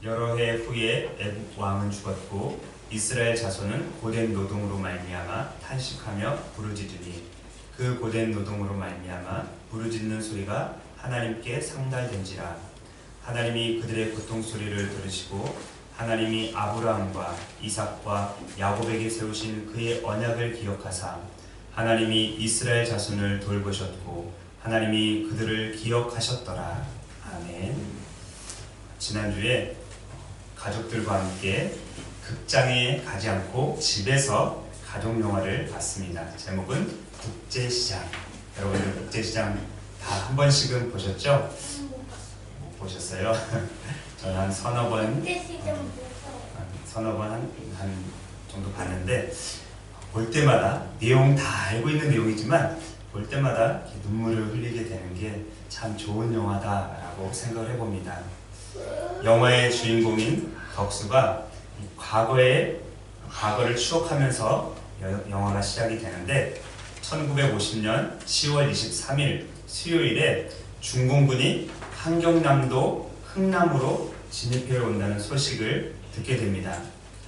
여러 해 후에 애굽 왕은 죽었고 이스라엘 자손은 고된 노동으로 말미암아 탄식하며 부르짖으니 그 고된 노동으로 말미암아 부르짖는 소리가 하나님께 상달된지라. 하나님이 그들의 고통 소리를 들으시고 하나님이 아브라함과 이삭과 야곱에게 세우신 그의 언약을 기억하사 하나님이 이스라엘 자손을 돌보셨고 하나님이 그들을 기억하셨더라. 아멘. 지난주에 가족들과 함께 극장에 가지 않고 집에서 가족 영화를 봤습니다. 제목은 국제시장. 여러분들 국제시장 다 한 번씩은 보셨죠? 못 보셨어요? 저는 한 서너 번 한 정도 봤는데 볼 때마다 내용 다 알고 있는 내용이지만 볼 때마다 눈물을 흘리게 되는 게 참 좋은 영화다라고 생각을 해봅니다. 영화의 주인공인 덕수가 과거를 추억하면서 영화가 시작이 되는데 1950년 10월 23일 수요일에 중공군이 함경남도 흥남으로 진입해 온다는 소식을 듣게 됩니다.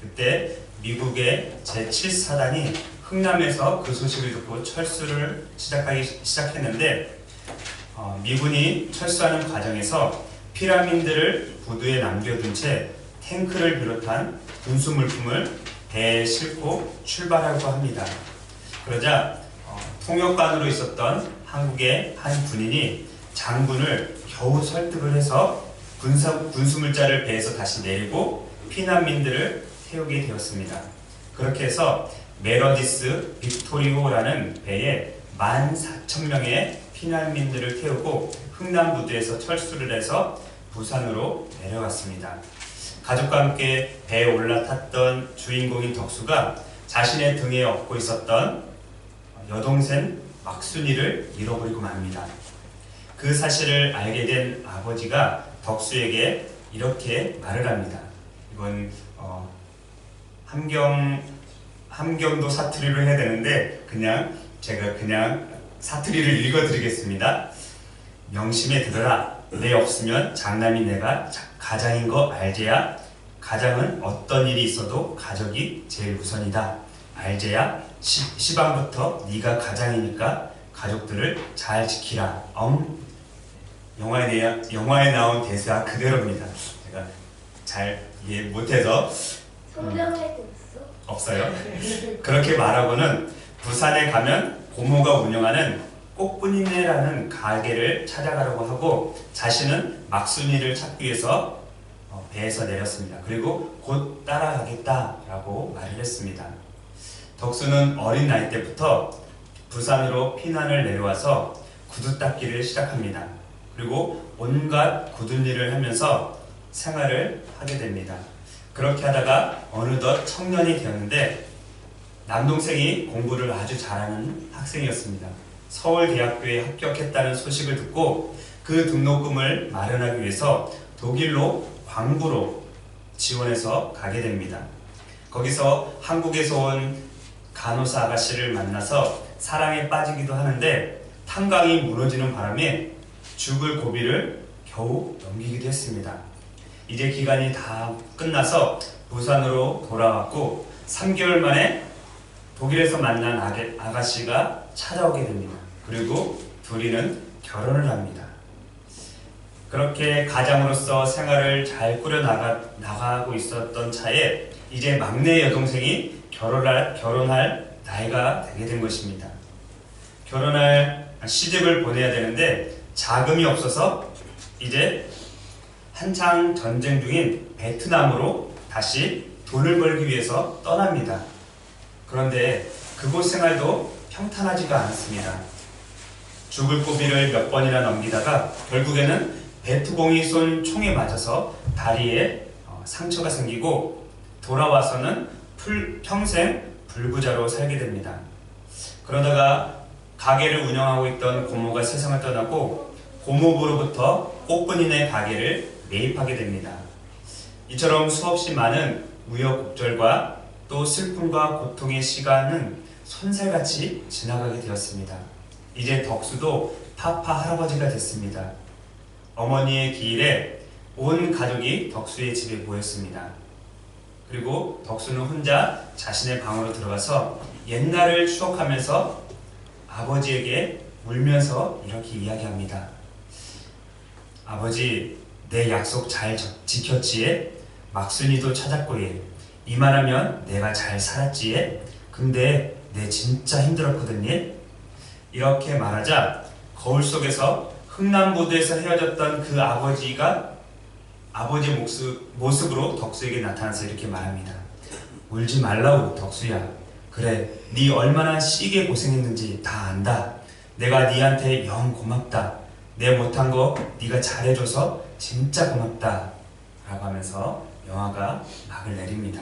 그때 미국의 제7사단이 흥남에서 그 소식을 듣고 철수를 시작했는데 미군이 철수하는 과정에서 피라민드를 부두에 남겨둔 채 탱크를 비롯한 군수 물품을 배에 싣고 출발하고 합니다. 그러자 통역관으로 있었던 한국의 한 군인이 장군을 겨우 설득을 해서 군수물자를 배에서 다시 내리고 피난민들을 태우게 되었습니다. 그렇게 해서 메러디스 빅토리오라는 배에 14,000명의 피난민들을 태우고 흥남부두에서 철수를 해서 부산으로 내려갔습니다. 가족과 함께 배에 올라탔던 주인공인 덕수가 자신의 등에 업고 있었던 여동생 막순이를 잃어버리고 맙니다. 그 사실을 알게 된 아버지가 덕수에게 이렇게 말을 합니다. 이건 함경도 사투리로 해야 되는데 제가 사투리를 읽어드리겠습니다. 명심에 들어라. 내 없으면 장남이 내가 가장인 거 알제야. 가장은 어떤 일이 있어도 가족이 제일 우선이다. 알제야. 시방부터 네가 가장이니까 가족들을 잘 지키라. 영화에 나온 대사 그대로입니다. 제가 잘 이해 못해서 성경에도 없어요. 그렇게 말하고는 부산에 가면 고모가 운영하는 꽃분이네라는 가게를 찾아가려고 하고 자신은 막순이를 찾기 위해서 배에서 내렸습니다. 그리고 곧 따라가겠다라고 말을 했습니다. 덕수는 어린 나이 때부터 부산으로 피난을 내려와서 구두 닦기를 시작합니다. 그리고 온갖 굳은 일을 하면서 생활을 하게 됩니다. 그렇게 하다가 어느덧 청년이 되었는데 남동생이 공부를 아주 잘하는 학생이었습니다. 서울대학교에 합격했다는 소식을 듣고 그 등록금을 마련하기 위해서 독일로 광부로 지원해서 가게 됩니다. 거기서 한국에서 온 간호사 아가씨를 만나서 사랑에 빠지기도 하는데 탄광이 무너지는 바람에 죽을 고비를 겨우 넘기기도 했습니다. 이제 기간이 다 끝나서 부산으로 돌아왔고 3개월 만에 독일에서 만난 아가씨가 찾아오게 됩니다. 그리고 둘이는 결혼을 합니다. 그렇게 가장으로서 생활을 잘 꾸려나가고 있었던 차에 이제 막내 여동생이 결혼할 나이가 되게 된 것입니다. 결혼할 시집을 보내야 되는데 자금이 없어서 이제 한창 전쟁 중인 베트남으로 다시 돈을 벌기 위해서 떠납니다. 그런데 그곳 생활도 평탄하지가 않습니다. 죽을 고비를 몇 번이나 넘기다가 결국에는 베트공이 쏜 총에 맞아서 다리에 상처가 생기고 돌아와서는 평생 불구자로 살게 됩니다. 그러다가 가게를 운영하고 있던 고모가 세상을 떠나고 고모부로부터 꽃분이네 가게를 매입하게 됩니다. 이처럼 수없이 많은 우여곡절과 또 슬픔과 고통의 시간은 손살같이 지나가게 되었습니다. 이제 덕수도 파파 할아버지가 됐습니다. 어머니의 기일에 온 가족이 덕수의 집에 모였습니다. 그리고 덕수는 혼자 자신의 방으로 들어가서 옛날을 추억하면서 아버지에게 울면서 이렇게 이야기합니다. 아버지, 내 약속 잘 지켰지에? 막순이도 찾았고예. 이만하면 내가 잘 살았지에? 근데 내 진짜 힘들었거든요. 이렇게 말하자 거울 속에서 흥남부두에서 헤어졌던 그 아버지가 아버지의 모습으로 덕수에게 나타나서 이렇게 말합니다. 울지 말라고 덕수야. 그래, 네 얼마나 시게 고생했는지 다 안다. 내가 네한테 영 고맙다. 내 못한 거 네가 잘해줘서 진짜 고맙다. 라고 하면서 영화가 막을 내립니다.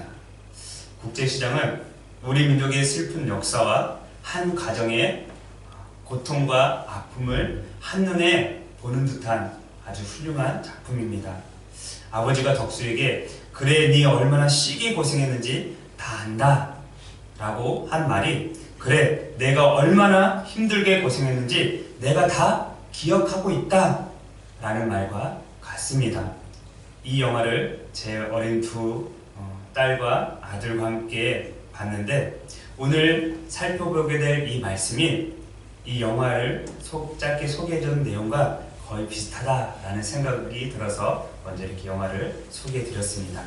국제시장은 우리 민족의 슬픈 역사와 한 가정의 고통과 아픔을 한눈에 보는 듯한 아주 훌륭한 작품입니다. 아버지가 덕수에게 그래, 네 얼마나 시게 고생했는지 다 안다 라고 한 말이 그래, 내가 얼마나 힘들게 고생했는지 내가 다 기억하고 있다 라는 말과 같습니다. 이 영화를 제 어린 두 딸과 아들과 함께 봤는데 오늘 살펴보게 될 이 말씀이 이 영화를 짧게 소개해준 내용과 거의 비슷하다라는 생각이 들어서 먼저 이렇게 영화를 소개해드렸습니다.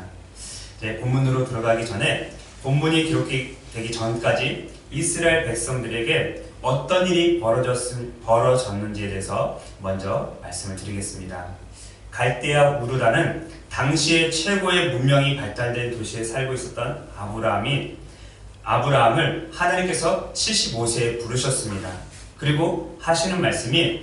이제 본문으로 들어가기 전에 본문이 기록되기 전까지 이스라엘 백성들에게 어떤 일이 벌어졌는지에 대해서 먼저 말씀을 드리겠습니다. 갈대아 우르라는 당시에 최고의 문명이 발달된 도시에 살고 있었던 아브라함을 하나님께서 75세에 부르셨습니다. 그리고 하시는 말씀이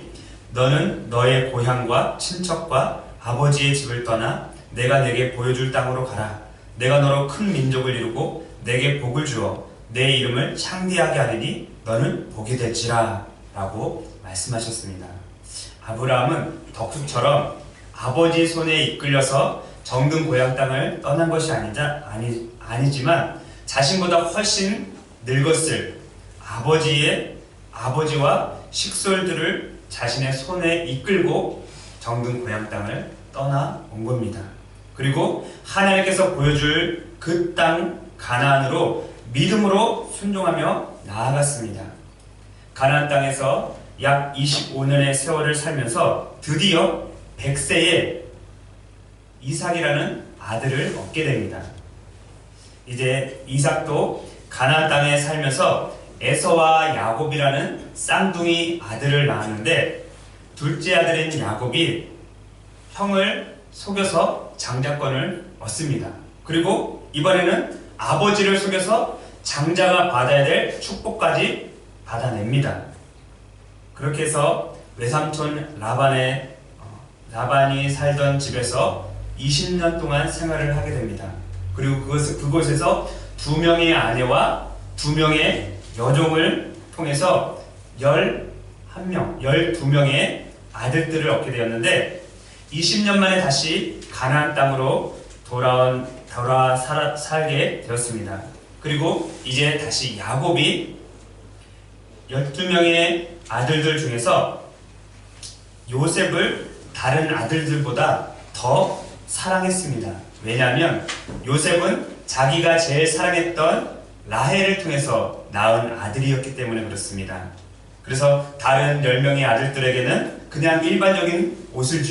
너는 너의 고향과 친척과 아버지의 집을 떠나 내가 내게 보여줄 땅으로 가라. 내가 너로 큰 민족을 이루고 내게 복을 주어 내 이름을 창대하게 하리니 너는 복이 될지라 라고 말씀하셨습니다. 아브라함은 덕수처럼 아버지 손에 이끌려서 정든 고향 땅을 떠난 것이 아니지만 자신보다 훨씬 늙었을 아버지와 식솔들을 자신의 손에 이끌고 정든 고향 땅을 떠나온 겁니다. 그리고 하나님께서 보여줄 그 땅 가나안으로 믿음으로 순종하며 나아갔습니다. 가나안 땅에서 약 25년의 세월을 살면서 드디어 100세에 이삭이라는 아들을 얻게 됩니다. 이제 이삭도 가나안 땅에 살면서 에서와 야곱이라는 쌍둥이 아들을 낳았는데 둘째 아들인 야곱이 형을 속여서 장자권을 얻습니다. 그리고 이번에는 아버지를 속여서 장자가 받아야 될 축복까지 받아냅니다. 그렇게 해서 외삼촌 라반이 살던 집에서 20년 동안 생활을 하게 됩니다. 그리고 그곳에서 2명의 아내와 2명의 여종을 통해서 12명의 아들들을 얻게 되었는데 20년 만에 다시 가나안 땅으로 돌아 살게 되었습니다. 그리고 이제 다시 야곱이 12명의 아들들 중에서 요셉을 다른 아들들보다 더 사랑했습니다. 왜냐하면 요셉은 자기가 제일 사랑했던 라헬을 통해서 낳은 아들이었기 때문에 그렇습니다. 그래서 다른 10명의 아들들에게는 그냥 일반적인 옷을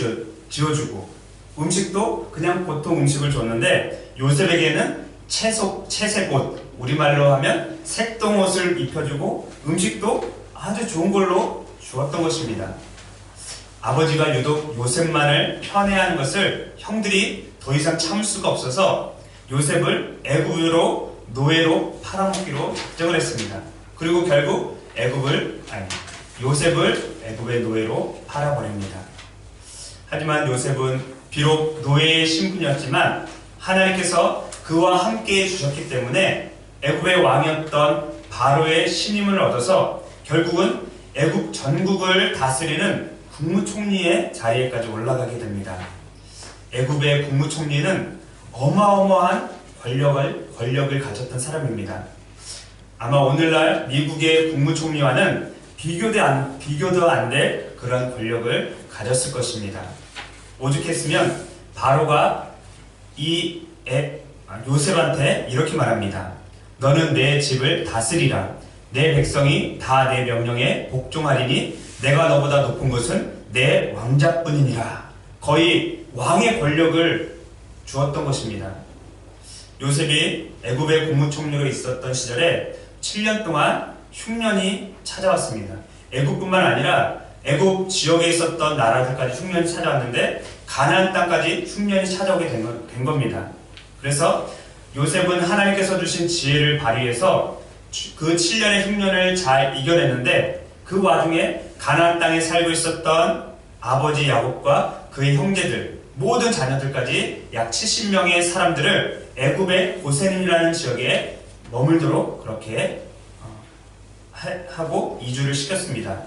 지어주고 음식도 그냥 보통 음식을 줬는데 요셉에게는 채색 옷, 우리말로 하면 색동옷을 입혀주고 음식도 아주 좋은 걸로 주었던 것입니다. 아버지가 유독 요셉만을 편애하는 것을 형들이 더 이상 참을 수가 없어서 요셉을 애굽으로 노예로 팔아먹기로 작정을 했습니다. 그리고 결국 요셉을 애굽의 노예로 팔아버립니다. 하지만 요셉은 비록 노예의 신분이었지만 하나님께서 그와 함께 해주셨기 때문에 애굽의 왕이었던 바로의 신임을 얻어서 결국은 애굽 전국을 다스리는 국무총리의 자리에까지 올라가게 됩니다. 애굽의 국무총리는 어마어마한 권력을 가졌던 사람입니다. 아마 오늘날 미국의 국무총리와는 비교도 안 될 그런 권력을 가졌을 것입니다. 오죽했으면 바로가 요셉한테 이렇게 말합니다. 너는 내 집을 다스리라. 내 백성이 다 내 명령에 복종하리니 내가 너보다 높은 것은 내 왕자뿐이니라. 거의 왕의 권력을 주었던 것입니다. 요셉이 애굽의 국무총리로 있었던 시절에 7년 동안 흉년이 찾아왔습니다. 애굽뿐만 아니라 애굽 지역에 있었던 나라들까지 흉년이 찾아왔는데 가나안 땅까지 흉년이 찾아오게 된 겁니다. 그래서 요셉은 하나님께서 주신 지혜를 발휘해서 그 7년의 흉년을 잘 이겨냈는데 그 와중에 가나안 땅에 살고 있었던 아버지 야곱과 그의 형제들 모든 자녀들까지 약 70명의 사람들을 애굽의 고센이라는 지역에 머물도록 그렇게 하고 이주를 시켰습니다.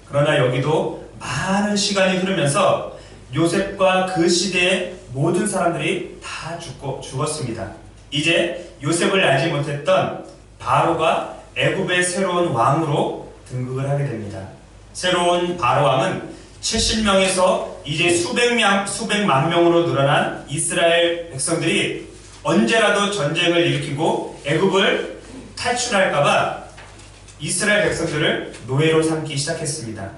그러나 여기도 많은 시간이 흐르면서 요셉과 그 시대의 모든 사람들이 다 죽었습니다. 이제 요셉을 알지 못했던 바로가 애굽의 새로운 왕으로 등극을 하게 됩니다. 새로운 바로 왕은 70명에서 이제 수백만 명으로 늘어난 이스라엘 백성들이 언제라도 전쟁을 일으키고 애굽을 탈출할까봐 이스라엘 백성들을 노예로 삼기 시작했습니다.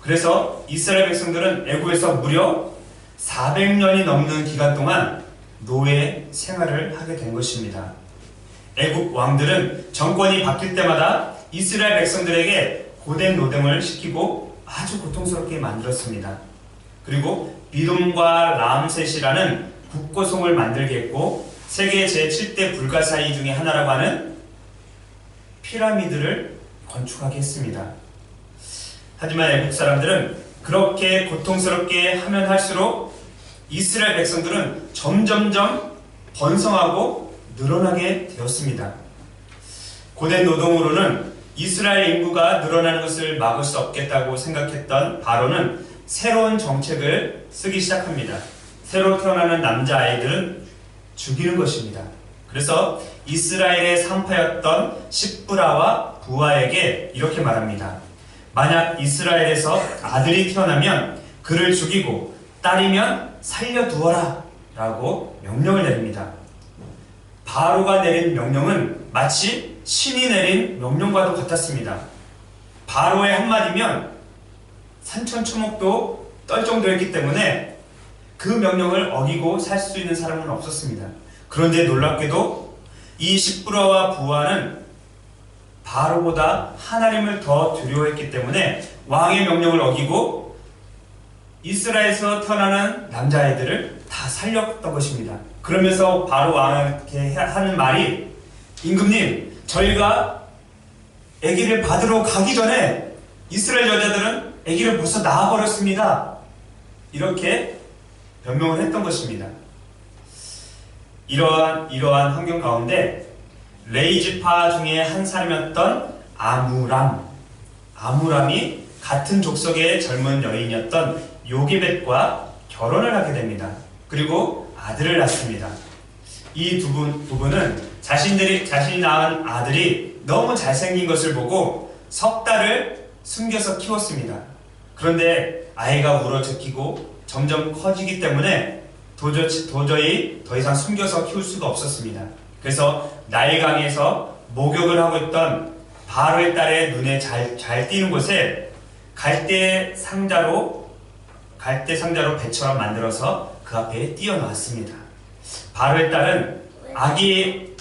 그래서 이스라엘 백성들은 애굽에서 무려 400년이 넘는 기간 동안 노예 생활을 하게 된 것입니다. 애굽 왕들은 정권이 바뀔 때마다 이스라엘 백성들에게 고된 노동을 시키고 아주 고통스럽게 만들었습니다. 그리고 비돔과 람셋이라는 국고성을 만들게 했고 세계 제7대 불가사의 중에 하나라고 하는 피라미드를 건축하게 했습니다. 하지만 애국 사람들은 그렇게 고통스럽게 하면 할수록 이스라엘 백성들은 점점점 번성하고 늘어나게 되었습니다. 고된 노동으로는 이스라엘 인구가 늘어나는 것을 막을 수 없겠다고 생각했던 바로는 새로운 정책을 쓰기 시작합니다. 새로 태어나는 남자아이들은 죽이는 것입니다. 그래서 이스라엘의 산파였던 십브라와 부하에게 이렇게 말합니다. 만약 이스라엘에서 아들이 태어나면 그를 죽이고 딸이면 살려두어라 라고 명령을 내립니다. 바로가 내린 명령은 마치 신이 내린 명령과도 같았습니다. 바로의 한마디면 산천초목도 떨 정도였기 때문에 그 명령을 어기고 살 수 있는 사람은 없었습니다. 그런데 놀랍게도 이 십브라와 부하는 바로보다 하나님을 더 두려워했기 때문에 왕의 명령을 어기고 이스라엘에서 태어나는 남자아이들을 다 살렸던 것입니다. 그러면서 바로 왕에게 하는 말이 임금님, 저희가 아기를 받으러 가기 전에 이스라엘 여자들은 아기를 벌써 낳아버렸습니다. 이렇게 변명을 했던 것입니다. 이러한 환경 가운데 레이지파 중에 한 사람이었던 아무람이 같은 족속의 젊은 여인이었던 요게벳과 결혼을 하게 됩니다. 그리고 아들을 낳습니다. 이 두 부부는 자신이 낳은 아들이 너무 잘생긴 것을 보고 석 달을 숨겨서 키웠습니다. 그런데 아이가 울어뜯기고 점점 커지기 때문에 도저히 더 이상 숨겨서 키울 수가 없었습니다. 그래서 나일강에서 목욕을 하고 있던 바로의 딸의 눈에 잘 띄는 곳에 갈대 상자로 배처럼 만들어서 그 앞에 띄워놓았습니다. 바로의 딸은 아기의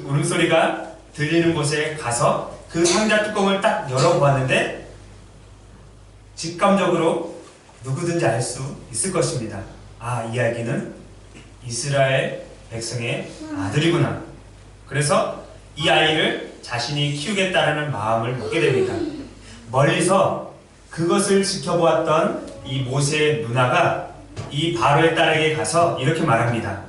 울음소리가 들리는 곳에 가서 그 상자 뚜껑을 딱 열어보았는데 직감적으로 누구든지 알 수 있을 것입니다. 이 아기는 이스라엘 백성의 아들이구나. 그래서 이 아이를 자신이 키우겠다라는 마음을 먹게 됩니다. 멀리서 그것을 지켜보았던 이 모세의 누나가 이 바로의 딸에게 가서 이렇게 말합니다.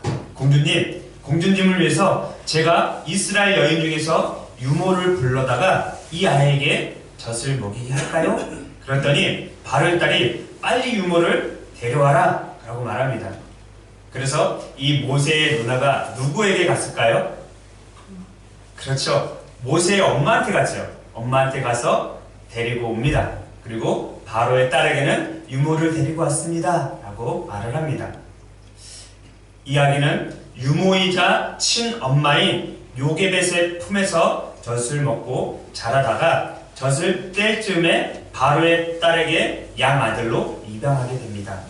공주님을 위해서 제가 이스라엘 여인 중에서 유모를 불러다가 이 아이에게 젖을 먹이게 할까요? 그랬더니 바로의 딸이 빨리 유모를 데려와라 라고 말합니다. 그래서 이 모세의 누나가 누구에게 갔을까요? 그렇죠. 모세의 엄마한테 갔죠. 엄마한테 가서 데리고 옵니다. 그리고 바로의 딸에게는 유모를 데리고 왔습니다 라고 말을 합니다. 이야기는 유모이자 친엄마인 요게벳의 품에서 젖을 먹고 자라다가 젖을 뗄 즈음에 바로의 딸에게 양아들로 입양하게 됩니다.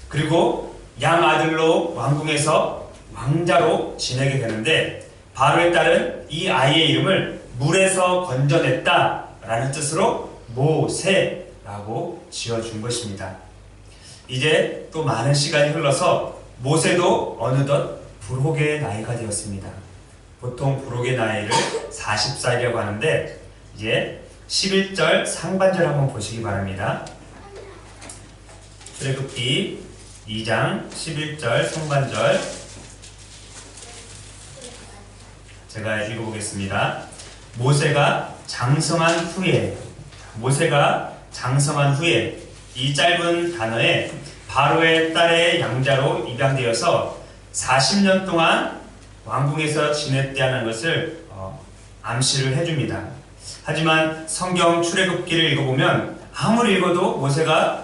그리고 양아들로 왕궁에서 왕자로 지내게 되는데, 바로의 딸은 이 아이의 이름을 물에서 건져냈다 라는 뜻으로 모세라고 지어준 것입니다. 이제 또 많은 시간이 흘러서 모세도 어느덧 부록의 나이가 되었습니다. 보통 부록의 나이를 40살이라고 하는데, 이제 11절 상반절 한번 보시기 바랍니다. 출애굽기 2장 11절 상반절 제가 읽어보겠습니다. 모세가 장성한 후에 이 짧은 단어에 바로의 딸의 양자로 입양되어서 40년 동안 왕궁에서 지냈다는 것을 암시를 해줍니다. 하지만 성경 출애굽기를 읽어보면 아무리 읽어도 모세가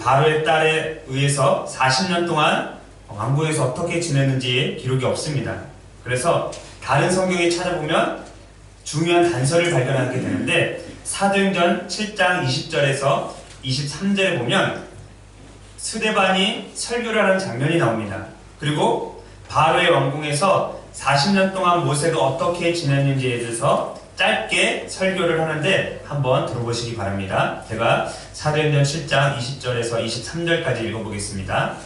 바로의 딸에 의해서 40년 동안 왕궁에서 어떻게 지냈는지 기록이 없습니다. 그래서 다른 성경에 찾아보면 중요한 단서를 발견하게 되는데, 사도행전 7장 20절에서 23절에 보면 스데반이 설교를 하는 장면이 나옵니다. 그리고 바로의 왕궁에서 40년 동안 모세가 어떻게 지냈는지에 대해서 짧게 설교를 하는데 한번 들어보시기 바랍니다. 제가 사도행전 7장 20절에서 23절까지 읽어보겠습니다.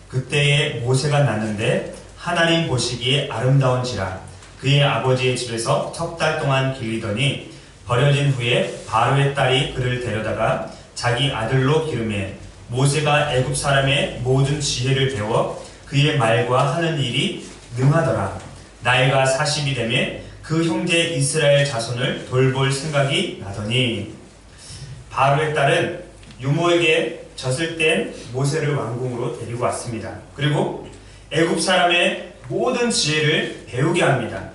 그때에 모세가 났는데 하나님 보시기에 아름다운지라 그의 아버지의 집에서 석 달 동안 길리더니 버려진 후에 바로의 딸이 그를 데려다가 자기 아들로 기르매 모세가 애굽 사람의 모든 지혜를 배워 그의 말과 하는 일이 능하더라. 나이가 40이 되매 그 형제 이스라엘 자손을 돌볼 생각이 나더니, 바로의 딸은 유모에게 젖을 뗀 모세를 왕궁으로 데리고 왔습니다. 그리고 애굽 사람의 모든 지혜를 배우게 합니다.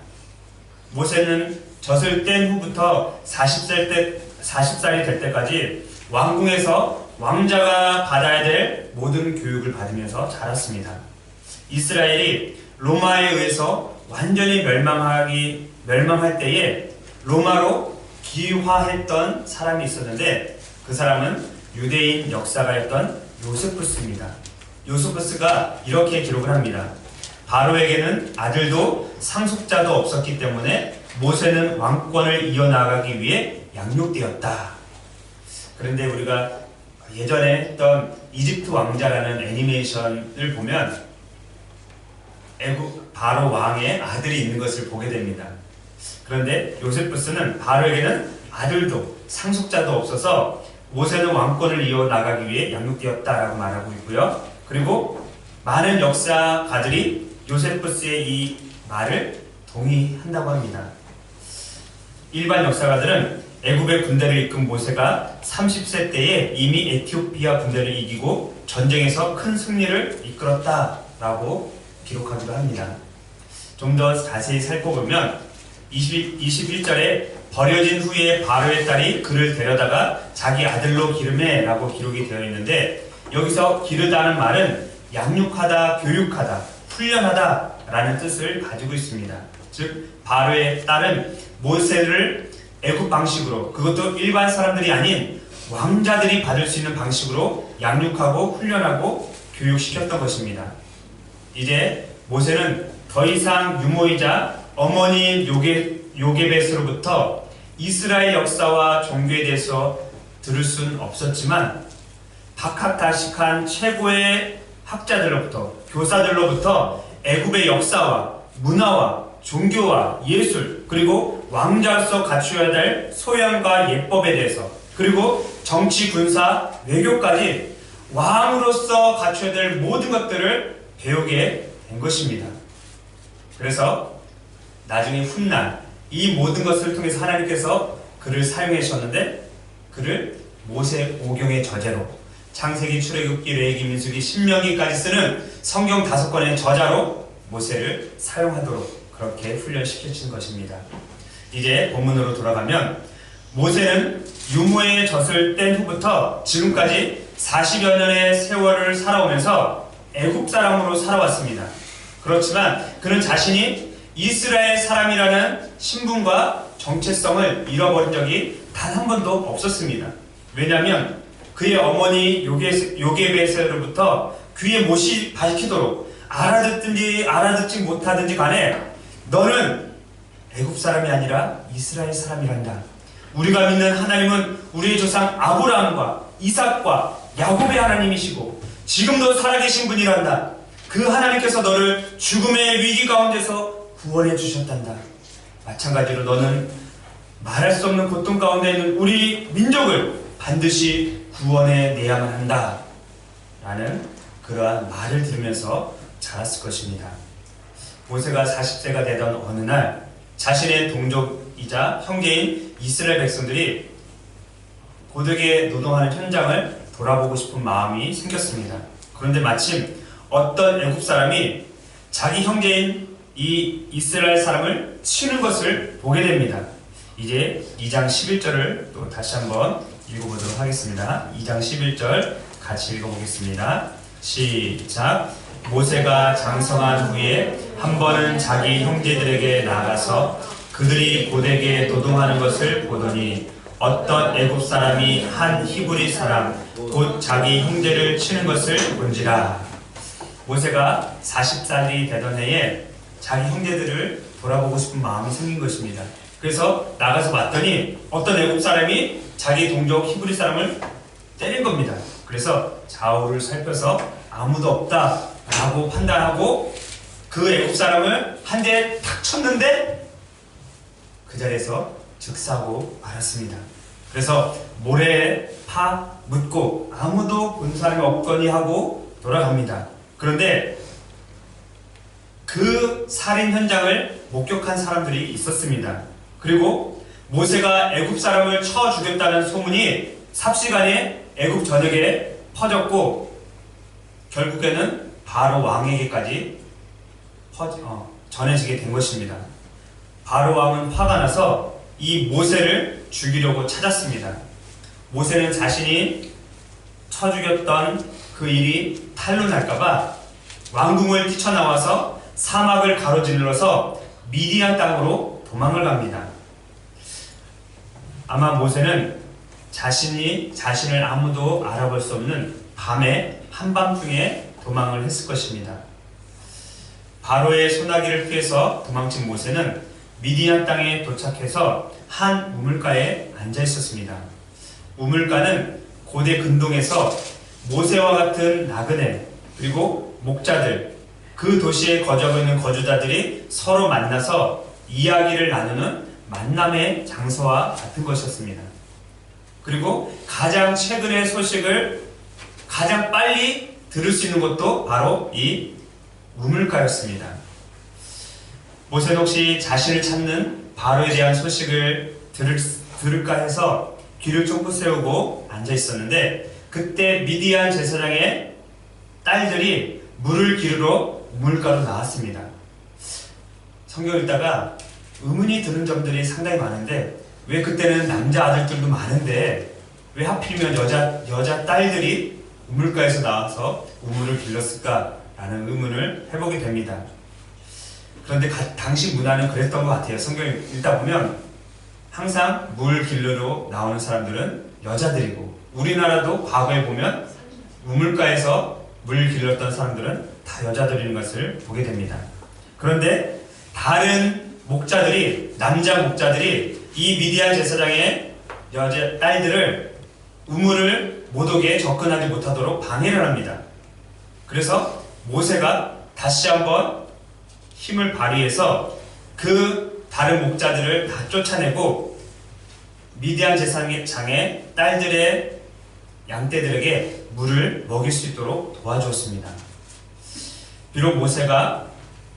모세는 젖을 뗀 후부터 40살이 될 때까지 왕궁에서 왕자가 받아야 될 모든 교육을 받으면서 자랐습니다. 이스라엘이 로마에 의해서 완전히 멸망할 때에 로마로 귀화했던 사람이 있었는데, 그 사람은 유대인 역사가였던 요세푸스입니다. 요세푸스가 이렇게 기록을 합니다. 바로에게는 아들도 상속자도 없었기 때문에 모세는 왕권을 이어나가기 위해 양육되었다. 그런데 우리가 예전에 했던 이집트 왕자라는 애니메이션을 보면 바로 왕의 아들이 있는 것을 보게 됩니다. 그런데 요세푸스는 바로에게는 아들도 상속자도 없어서 모세는 왕권을 이어나가기 위해 양육되었다라고 말하고 있고요. 그리고 많은 역사가들이 요세푸스의 이 말을 동의한다고 합니다. 일반 역사가들은 애굽의 군대를 이끈 모세가 30세 때에 이미 에티오피아 군대를 이기고 전쟁에서 큰 승리를 이끌었다라고 기록하기도 합니다. 좀 더 자세히 살펴보면 21절에 버려진 후에 바로의 딸이 그를 데려다가 자기 아들로 기르매 라고 기록이 되어 있는데, 여기서 기르다는 말은 양육하다, 교육하다, 훈련하다 라는 뜻을 가지고 있습니다. 즉 바로의 딸은 모세를 애굽 방식으로, 그것도 일반 사람들이 아닌 왕자들이 받을 수 있는 방식으로 양육하고 훈련하고 교육시켰던 것입니다. 이제 모세는 더 이상 유모이자 어머니인 요게벳으로부터 이스라엘 역사와 종교에 대해서 들을 수는 없었지만, 박학다식한 최고의 학자들로부터, 교사들로부터 애굽의 역사와 문화와 종교와 예술, 그리고 왕자로서 갖추어야 될 소양과 예법에 대해서, 그리고 정치, 군사, 외교까지 왕으로서 갖춰야 될 모든 것들을 배우게 된 것입니다. 그래서 나중에 훗날 이 모든 것을 통해서 하나님께서 그를 사용해 주셨는데, 그를 모세 오경의 저자로, 창세기, 출애굽기, 레위기, 민수기, 신명기까지 쓰는 성경 5권의 저자로 모세를 사용하도록 그렇게 훈련시켜 주신 것입니다. 이제 본문으로 돌아가면 모세는 유모에 젖을 뗀 후부터 지금까지 40여 년의 세월을 살아오면서 애굽 사람으로 살아왔습니다. 그렇지만 그는 자신이 이스라엘 사람이라는 신분과 정체성을 잃어버린 적이 단 한 번도 없었습니다. 왜냐하면 그의 어머니 요게벳으로부터 그의 못이 밝히도록 알아듣지 못하든지 간에 너는 애굽 사람이 아니라 이스라엘 사람이란다. 우리가 믿는 하나님은 우리의 조상 아브라함과 이삭과 야곱의 하나님이시고 지금도 살아계신 분이란다. 그 하나님께서 너를 죽음의 위기 가운데서 구원해 주셨단다. 마찬가지로 너는 말할 수 없는 고통 가운데 있는 우리 민족을 반드시 구원해 내야만 한다. 라는 그러한 말을 들으면서 자랐을 것입니다. 모세가 40세가 되던 어느 날 자신의 동족이자 형제인 이스라엘 백성들이 고되게 노동하는 현장을 돌아보고 싶은 마음이 생겼습니다. 그런데 마침 어떤 애굽 사람이 자기 형제인 이 이스라엘 사람을 치는 것을 보게 됩니다. 이제 2장 11절을 또 다시 한번 읽어보도록 하겠습니다. 2장 11절 같이 읽어보겠습니다. 시작. 모세가 장성한 후에 한 번은 자기 형제들에게 나가서 그들이 고되게 노동하는 것을 보더니 어떤 애굽 사람이 한 히브리 사람 곧 자기 형제를 치는 것을 본지라. 모세가 40살이 되던 해에 자기 형제들을 돌아보고 싶은 마음이 생긴 것입니다. 그래서 나가서 봤더니 어떤 애굽 사람이 자기 동족 히브리 사람을 때린 겁니다. 그래서 좌우를 살펴서 아무도 없다 라고 판단하고 그 애굽 사람을 한 대 탁 쳤는데 그 자리에서 즉사하고 말았습니다. 그래서 모래에 파 묻고 아무도 본 사람이 없거니 하고 돌아갑니다. 그런데 그 살인 현장을 목격한 사람들이 있었습니다. 그리고 모세가 애굽 사람을 쳐 죽였다는 소문이 삽시간에 애굽 전역에 퍼졌고 결국에는 바로 왕에게까지 전해지게 된 것입니다. 바로 왕은 화가 나서 이 모세를 죽이려고 찾았습니다. 모세는 자신이 쳐 죽였던 그 일이 탄로 날까봐 왕궁을 뛰쳐나와서 사막을 가로질러서 미디안 땅으로 도망을 갑니다. 아마 모세는 자신을 아무도 알아볼 수 없는 밤에 한밤중에 도망을 했을 것입니다. 바로의 소나기를 피해서 도망친 모세는 미디안 땅에 도착해서 한 우물가에 앉아 있었습니다. 우물가는 고대 근동에서 모세와 같은 나그네 그리고 목자들 그 도시에 거주하고 있는 거주자들이 서로 만나서 이야기를 나누는 만남의 장소와 같은 것이었습니다. 그리고 가장 최근의 소식을 가장 빨리 들을 수 있는 것도 바로 이 우물가였습니다. 모세는 혹시 자신을 찾는 바로에 대한 소식을 들을까 해서 귀를 쫑긋 세우고 앉아 있었는데 그때 미디안 제사장의 딸들이 물을 기르러 우물가로 나왔습니다. 성경 읽다가 의문이 드는 점들이 상당히 많은데 왜 그때는 남자 아들들도 많은데 왜 하필이면 여자 딸들이 우물가에서 나와서 우물을 길렀을까라는 의문을 해보게 됩니다. 그런데 당시 문화는 그랬던 것 같아요. 성경을 읽다 보면 항상 물 길르러 나오는 사람들은 여자들이고 우리나라도 과거에 보면 우물가에서 물 길렀던 사람들은 다 여자들인 것을 보게 됩니다. 그런데 다른 남자 목자들이 이 미디안 제사장의 여자 딸들을 우물을 못 오게 접근하지 못하도록 방해를 합니다. 그래서 모세가 다시 한번 힘을 발휘해서 그 다른 목자들을 다 쫓아내고 미디안 제사장의 딸들의 양떼들에게 물을 먹일 수 있도록 도와주었습니다. 비록 모세가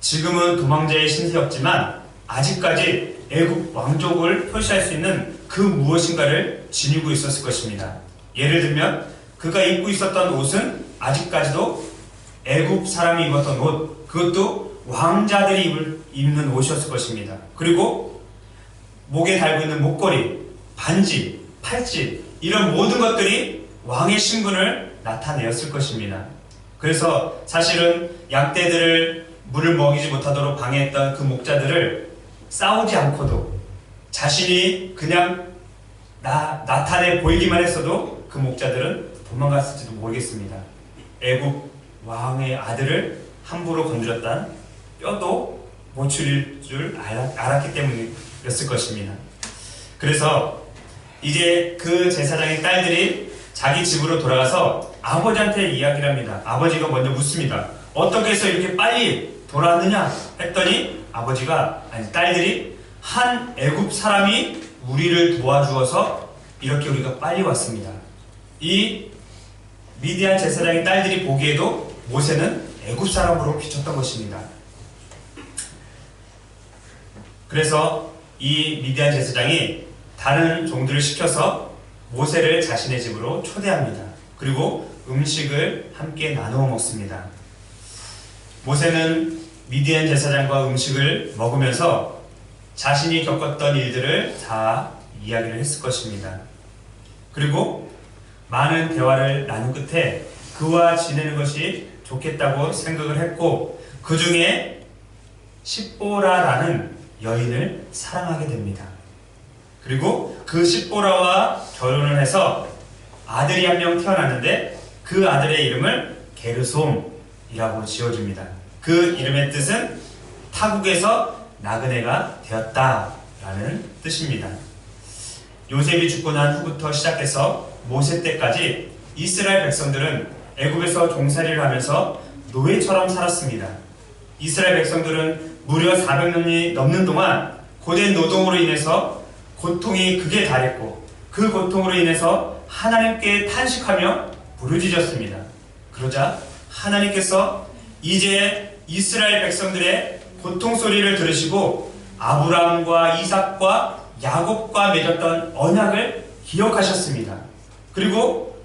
지금은 도망자의 신세였지만 아직까지 애굽 왕족을 표시할 수 있는 그 무엇인가를 지니고 있었을 것입니다. 예를 들면 그가 입고 있었던 옷은 아직까지도 애굽 사람이 입었던 옷, 그것도 왕자들이 입는 옷이었을 것입니다. 그리고 목에 달고 있는 목걸이, 반지, 팔찌 이런 모든 것들이 왕의 신분을 나타내었을 것입니다. 그래서 사실은 양떼들을 물을 먹이지 못하도록 방해했던 그 목자들을 싸우지 않고도 자신이 그냥 나타내 보이기만 했어도 그 목자들은 도망갔을지도 모르겠습니다. 애굽 왕의 아들을 함부로 건드렸단 뼈도 못 추릴 줄 알았기 때문이었을 것입니다. 그래서 이제 그 제사장의 딸들이 자기 집으로 돌아가서 아버지한테 이야기를 합니다. 아버지가 먼저 묻습니다. 어떻게 해서 이렇게 빨리 돌아왔느냐 했더니 딸들이 한 애굽 사람이 우리를 도와주어서 이렇게 우리가 빨리 왔습니다. 이 미디안 제사장의 딸들이 보기에도 모세는 애굽 사람으로 비쳤던 것입니다. 그래서 이 미디안 제사장이 다른 종들을 시켜서 모세를 자신의 집으로 초대합니다. 그리고 음식을 함께 나누어 먹습니다. 모세는 미디안 제사장과 음식을 먹으면서 자신이 겪었던 일들을 다 이야기를 했을 것입니다. 그리고 많은 대화를 나눈 끝에 그와 지내는 것이 좋겠다고 생각을 했고 그 중에 십보라라는 여인을 사랑하게 됩니다. 그리고 그 십보라와 결혼을 해서 아들이 한 명 태어났는데 그 아들의 이름을 게르솜이라고 지어줍니다. 그 이름의 뜻은 타국에서 나그네가 되었다라는 뜻입니다. 요셉이 죽고 난 후부터 시작해서 모세 때까지 이스라엘 백성들은 애굽에서 종살이를 하면서 노예처럼 살았습니다. 이스라엘 백성들은 무려 400년이 넘는 동안 고된 노동으로 인해서 고통이 극에 달했고 그 고통으로 인해서 하나님께 탄식하며 부르짖었습니다. 그러자 하나님께서 이제 이스라엘 백성들의 고통 소리를 들으시고 아브라함과 이삭과 야곱과 맺었던 언약을 기억하셨습니다. 그리고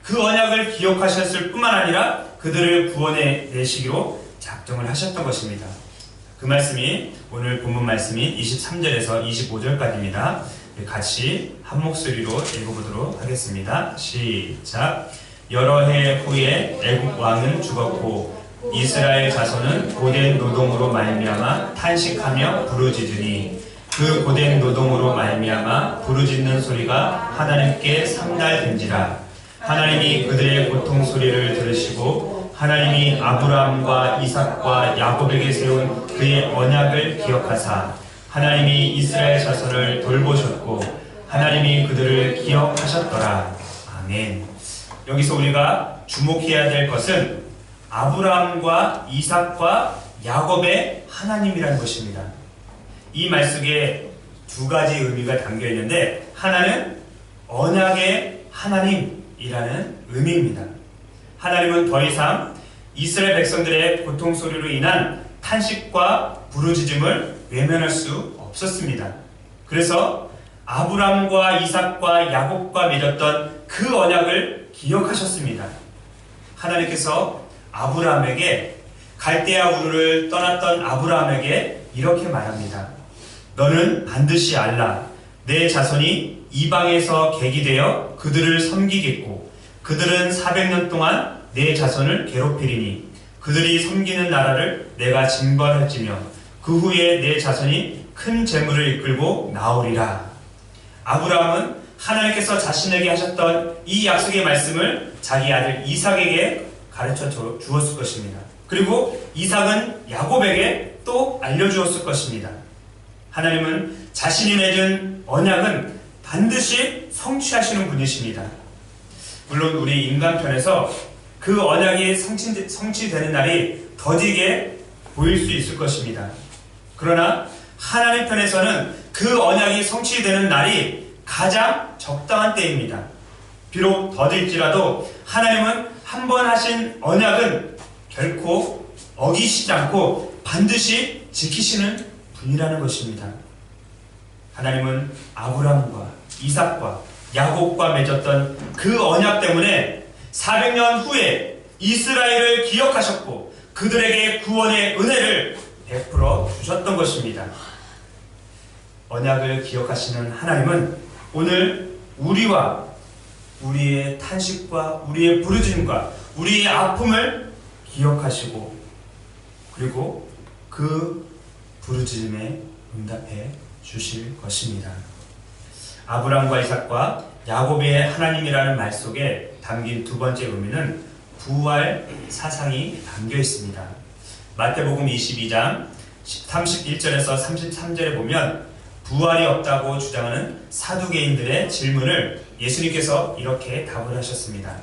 그 언약을 기억하셨을 뿐만 아니라 그들을 구원해 내시기로 작정을 하셨던 것입니다. 그 말씀이 오늘 본문 말씀이 23절에서 25절까지입니다. 같이 한 목소리로 읽어보도록 하겠습니다. 시작. 여러 해 후에 애굽 왕은 죽었고 이스라엘 자손은 고된 노동으로 말미암아 탄식하며 부르짖으니 그 고된 노동으로 말미암아 부르짖는 소리가 하나님께 상달된지라. 하나님이 그들의 고통 소리를 들으시고 하나님이 아브라함과 이삭과 야곱에게 세운 그의 언약을 기억하사 하나님이 이스라엘 자손을 돌보셨고 하나님이 그들을 기억하셨더라. 아멘. 여기서 우리가 주목해야 될 것은 아브라함과 이삭과 야곱의 하나님이라는 것입니다. 이 말 속에 두 가지 의미가 담겨 있는데 하나는 언약의 하나님이라는 의미입니다. 하나님은 더 이상 이스라엘 백성들의 고통 소리로 인한 탄식과 부르짖음을 외면할 수 없었습니다. 그래서 아브라함과 이삭과 야곱과 맺었던 그 언약을 기억하셨습니다. 하나님께서 아브라함에게 갈대아 우르를 떠났던 아브라함에게 이렇게 말합니다. 너는 반드시 알라. 내 자손이 이방에서 객이 되어 그들을 섬기겠고 그들은 400년 동안 내 자손을 괴롭히리니 그들이 섬기는 나라를 내가 징벌할지며 그 후에 내 자손이 큰 재물을 이끌고 나오리라. 아브라함은 하나님께서 자신에게 하셨던 이 약속의 말씀을 자기 아들 이삭에게 가르쳐 주었을 것입니다. 그리고 이삭은 야곱에게 또 알려주었을 것입니다. 하나님은 자신이 맺은 언약은 반드시 성취하시는 분이십니다. 물론 우리 인간편에서 그 언약이 성취되는 날이 더디게 보일 수 있을 것입니다. 그러나 하나님 편에서는 그 언약이 성취되는 날이 가장 적당한 때입니다. 비록 더딜지라도 하나님은 한 번 하신 언약은 결코 어기시지 않고 반드시 지키시는 분이라는 것입니다. 하나님은 아브라함과 이삭과 야곱과 맺었던 그 언약 때문에 400년 후에 이스라엘을 기억하셨고 그들에게 구원의 은혜를 베풀어 주셨던 것입니다. 언약을 기억하시는 하나님은 오늘 우리와 우리의 탄식과 우리의 부르짖음과 우리의 아픔을 기억하시고 그리고 그 부르짖음에 응답해 주실 것입니다. 아브라함과 이삭과 야곱의 하나님이라는 말 속에 담긴 두 번째 의미는 부활 사상이 담겨 있습니다. 마태복음 22장 31절에서 33절에 보면 부활이 없다고 주장하는 사두개인들의 질문을 예수님께서 이렇게 답을 하셨습니다.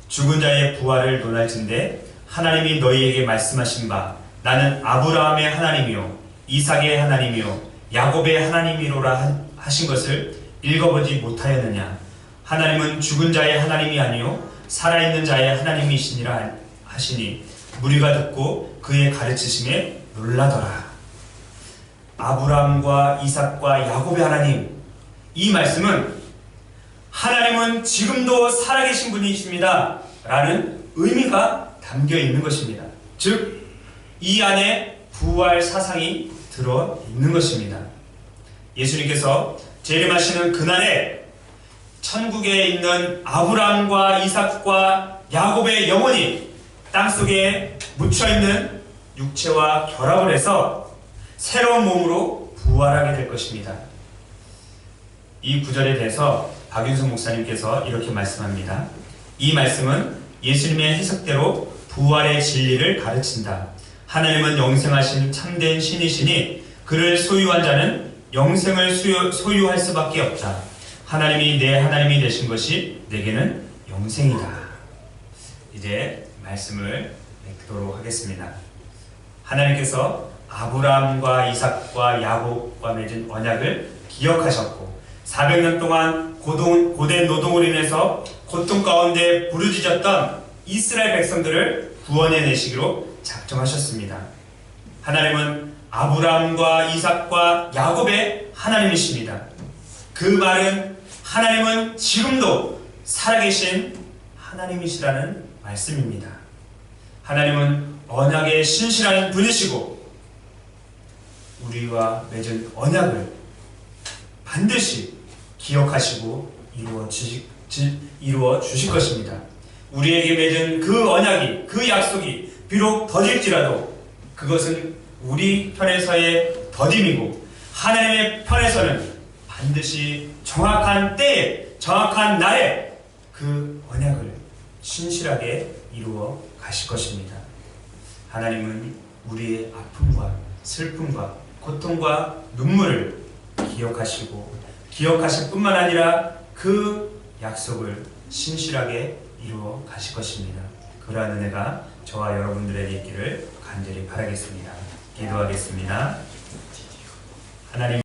죽은 자의 부활을 논할진대 하나님이 너희에게 말씀하신 바 나는 아브라함의 하나님이요 이삭의 하나님이요 야곱의 하나님이로라 하신 것을 읽어보지 못하였느냐. 하나님은 죽은 자의 하나님이 아니요 살아있는 자의 하나님이시니라 하시니 무리가 듣고 그의 가르치심에 놀라더라. 아브라함과 이삭과 야곱의 하나님, 이 말씀은 하나님은 지금도 살아계신 분이십니다 라는 의미가 담겨 있는 것입니다. 즉, 이 안에 부활 사상이 들어있는 것입니다. 예수님께서 재림하시는 그날에 천국에 있는 아브라함과 이삭과 야곱의 영혼이 땅속에 묻혀있는 육체와 결합을 해서 새로운 몸으로 부활하게 될 것입니다. 이 구절에 대해서 박윤성 목사님께서 이렇게 말씀합니다. 이 말씀은 예수님의 해석대로 부활의 진리를 가르친다. 하나님은 영생하신 참된 신이시니 그를 소유한 자는 영생을 소유할 수밖에 없다. 하나님이 내 하나님이 되신 것이 내게는 영생이다. 이제 말씀을 맺도록 하겠습니다. 하나님께서 아브라함과 이삭과 야곱과 맺은 언약을 기억하셨고 400년 동안 고된 노동으로 인해서 고통 가운데 부르짖었던 이스라엘 백성들을 구원해내시기로 작정하셨습니다. 하나님은 아브라함과 이삭과 야곱의 하나님이십니다. 그 말은 하나님은 지금도 살아계신 하나님이시라는 말씀입니다. 하나님은 언약에 신실한 분이시고 우리와 맺은 언약을 반드시 기억하시고 이루어 주실 것입니다. 우리에게 맺은 그 언약이, 그 약속이 비록 더딜지라도 그것은 우리 편에서의 더딤이고 하나님의 편에서는 반드시 정확한 때에, 정확한 날에 그 언약을 신실하게 이루어 가실 것입니다. 하나님은 우리의 아픔과 슬픔과 고통과 눈물을 기억하실 뿐만 아니라 그 약속을 신실하게 이루어 가실 것입니다. 그러한 은혜가 저와 여러분들에게 있기를 간절히 바라겠습니다. 기도하겠습니다. 하나님